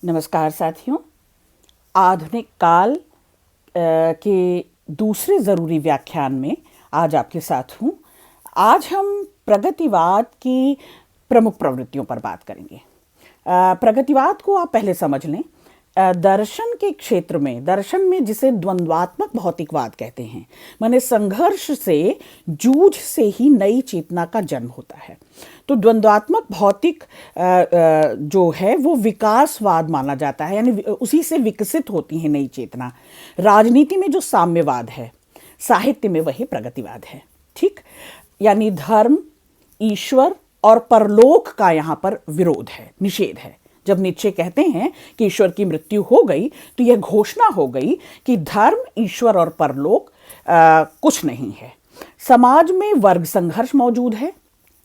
नमस्कार साथियों। आधुनिक काल के दूसरे ज़रूरी व्याख्यान में आज आपके साथ हूँ। आज हम प्रगतिवाद की प्रमुख प्रवृत्तियों पर बात करेंगे। प्रगतिवाद को आप पहले समझ लें। दर्शन के क्षेत्र में, दर्शन में जिसे द्वंद्वात्मक भौतिकवाद कहते हैं, माने संघर्ष से, जूझ से ही नई चेतना का जन्म होता है। तो द्वंद्वात्मक भौतिक जो है वो विकासवाद माना जाता है, यानी उसी से विकसित होती है नई चेतना। राजनीति में जो साम्यवाद है, साहित्य में वही प्रगतिवाद है। ठीक, यानी धर्म, ईश्वर और परलोक का यहाँ पर विरोध है, निषेध है। जब नीत्शे कहते हैं कि ईश्वर की मृत्यु हो गई, तो यह घोषणा हो गई कि धर्म, ईश्वर और परलोक कुछ नहीं है। समाज में वर्ग संघर्ष मौजूद है,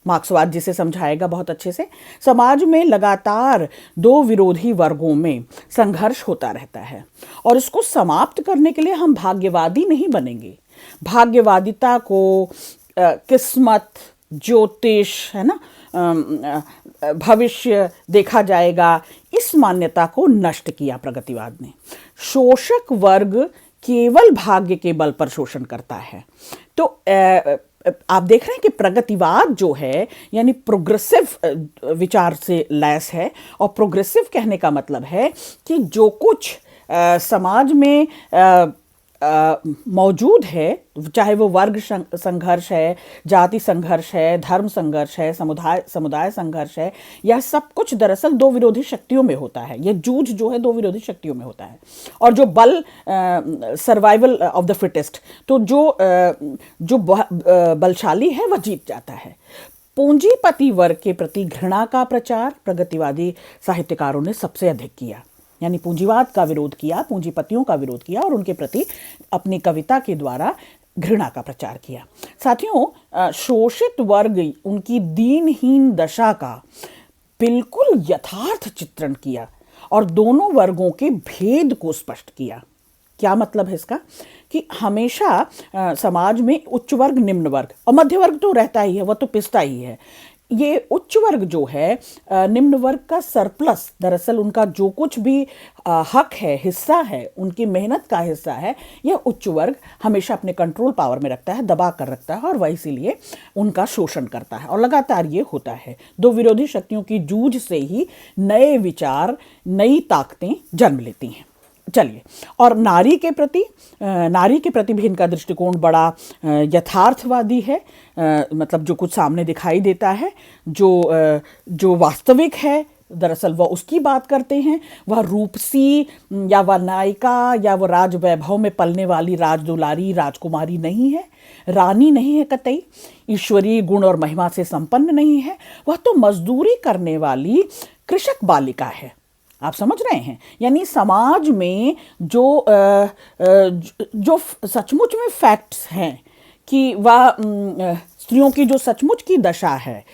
मार्क्सवाद जिसे समझाएगा बहुत अच्छे से। समाज में लगातार दो विरोधी वर्गों में संघर्ष होता रहता है और इसको समाप्त करने के लिए हम भाग्यवादी नहीं बनेंगे। भाग्यवादिता को किस्मत, ज्योतिष, है ना, भविष्य देखा जाएगा, इस मान्यता को नष्ट किया प्रगतिवाद ने। शोषक वर्ग केवल भाग्य के बल पर शोषण करता है। तो आप देख रहे हैं कि प्रगतिवाद जो है यानी प्रोग्रेसिव विचार से लैस है। और प्रोग्रेसिव कहने का मतलब है कि जो कुछ समाज में मौजूद है, चाहे वो वर्ग संघर्ष है, जाति संघर्ष है, धर्म संघर्ष है, समुदाय संघर्ष है, यह सब कुछ दरअसल दो विरोधी शक्तियों में होता है। यह जूझ जो है दो विरोधी शक्तियों में होता है। और जो बल, सर्वाइवल ऑफ द फिटेस्ट, तो जो बलशाली है वह जीत जाता है। पूंजीपति वर्ग के प्रति घृणा का प्रचार प्रगतिवादी साहित्यकारों ने सबसे अधिक किया, यानी पूंजीवाद का विरोध किया, पूंजीपतियों का विरोध किया और उनके प्रति अपनी कविता के द्वारा घृणा का प्रचार किया। साथियों, शोषित वर्ग उनकी दीनहीन दशा का बिल्कुल यथार्थ चित्रण किया और दोनों वर्गों के भेद को स्पष्ट किया। क्या मतलब है इसका? कि हमेशा समाज में उच्च वर्ग, निम्न वर्ग और मध्य वर्ग तो रहता ही है, वह तो पिसता ही है। ये उच्च वर्ग जो है निम्न वर्ग का सरप्लस, दरअसल उनका जो कुछ भी हक है, हिस्सा है, उनकी मेहनत का हिस्सा है, यह उच्च वर्ग हमेशा अपने कंट्रोल पावर में रखता है, दबा कर रखता है और वह इसीलिए उनका शोषण करता है। और लगातार ये होता है। दो विरोधी शक्तियों की जूझ से ही नए विचार, नई ताकतें जन्म लेती हैं। चलिए, और नारी के प्रति भी इनका दृष्टिकोण बड़ा यथार्थवादी है। मतलब जो कुछ सामने दिखाई देता है, जो वास्तविक है, दरअसल वह उसकी बात करते हैं। वह रूपसी या वह नायिका या वह राज वैभव में पलने वाली राजदुलारी, राजकुमारी नहीं है, रानी नहीं है, कतई ईश्वरीय गुण और महिमा से संपन्न नहीं है। वह तो मजदूरी करने वाली कृषक बालिका है। आप समझ रहे हैं? यानी समाज में जो सचमुच में फैक्ट्स हैं कि वह स्त्रियों की जो सचमुच की दशा है,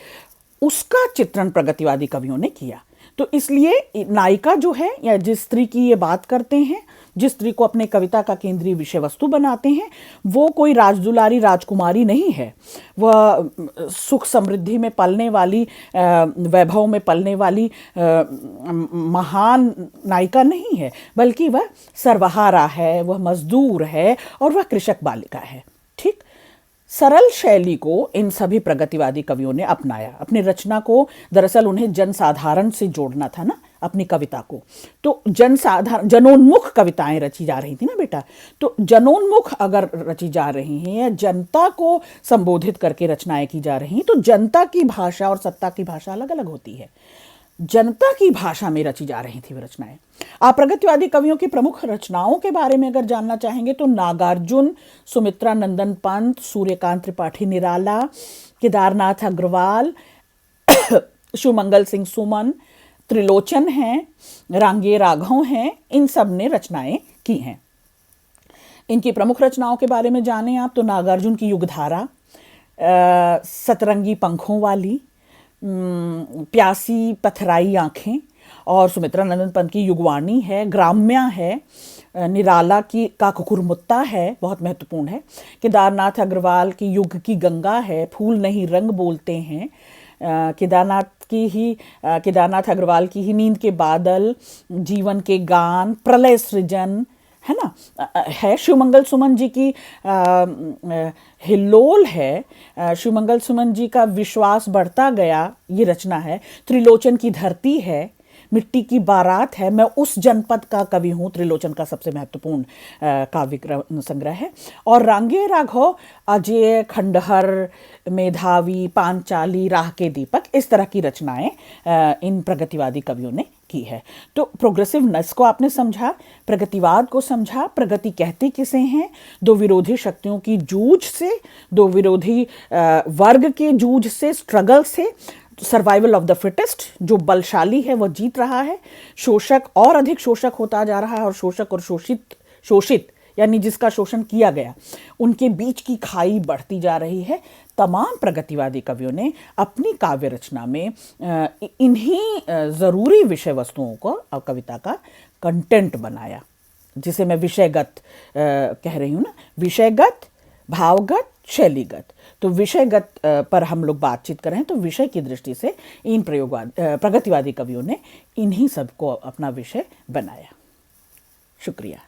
उसका चित्रण प्रगतिवादी कवियों ने किया। तो इसलिए नायिका जो है, या जिस स्त्री की ये बात करते हैं, जिस स्त्री को अपने कविता का केंद्रीय विषय वस्तु बनाते हैं, वो कोई राजदुलारी, राजकुमारी नहीं है। वह सुख समृद्धि में पलने वाली, वैभव में पलने वाली महान नायिका नहीं है, बल्कि वह सर्वहारा है, वह मजदूर है और वह कृषक बालिका है। ठीक, सरल शैली को इन सभी प्रगतिवादी कवियों ने अपनाया। अपनी रचना को, दरअसल उन्हें जनसाधारण से जोड़ना था ना, अपनी कविता को। तो जनोन्मुख कविताएं रची जा रही थी ना बेटा। तो जनोन्मुख अगर रची जा रही हैं या जनता को संबोधित करके रचनाएं की जा रही हैं, तो जनता की भाषा और सत्ता की भाषा अलग अलग होती है। जनता की भाषा में रची जा रही थी वे रचनाएं। आप प्रगतिवादी कवियों की प्रमुख रचनाओं के बारे में अगर जानना चाहेंगे तो नागार्जुन, सुमित्रा नंदन पंत, सूर्यकांत त्रिपाठी निराला, केदारनाथ अग्रवाल, शिवमंगल सिंह सुमन, त्रिलोचन हैं, रांगे राघव हैं, इन सब ने रचनाएं की हैं। इनकी प्रमुख रचनाओं के बारे में जानें आप तो नागार्जुन की युगधारा, सतरंगी पंखों वाली, प्यासी पथराई आंखें, और सुमित्रा नंदन पंत की युगवाणी है, ग्राम्या है, निराला की का कुकुरमुत्ता है, बहुत महत्वपूर्ण है, केदारनाथ अग्रवाल की युग की गंगा है, फूल नहीं रंग बोलते हैं, केदारनाथ की ही केदारनाथ अग्रवाल की ही नींद के बादल, जीवन के गान, प्रलय सृजन, है ना, है। शिवमंगल सुमन जी की हिल्लोल है, शिवमंगल सुमन जी का विश्वास बढ़ता गया, ये रचना है। त्रिलोचन की धरती है, मिट्टी की बारात है, मैं उस जनपद का कवि हूँ, त्रिलोचन का सबसे महत्वपूर्ण काव्य संग्रह है। और रांगे राघव, अजय, खंडहर, मेधावी, पांचाली, राह के दीपक, इस तरह की रचनाएं इन प्रगतिवादी कवियों ने की है। तो प्रोग्रेसिवनेस को आपने समझा, प्रगतिवाद को समझा, प्रगति कहती किसे हैं, दो विरोधी शक्तियों की जूझ से, दो विरोधी वर्ग के जूझ से, स्ट्रगल से, सर्वाइवल ऑफ द फिटेस्ट, जो बलशाली है वह जीत रहा है, शोषक और अधिक शोषक होता जा रहा है, और शोषक और शोषित यानी जिसका शोषण किया गया, उनके बीच की खाई बढ़ती जा रही है। तमाम प्रगतिवादी कवियों ने अपनी काव्य रचना में इन्हीं ज़रूरी विषय वस्तुओं को कविता का कंटेंट बनाया, जिसे मैं विषयगत कह रही हूँ ना, विषयगत, भावगत, शैलीगत। तो विषयगत पर हम लोग बातचीत कर रहे हैं, तो विषय की दृष्टि से इन प्रगतिवादी कवियों ने इन्हीं सब को अपना विषय बनाया। शुक्रिया।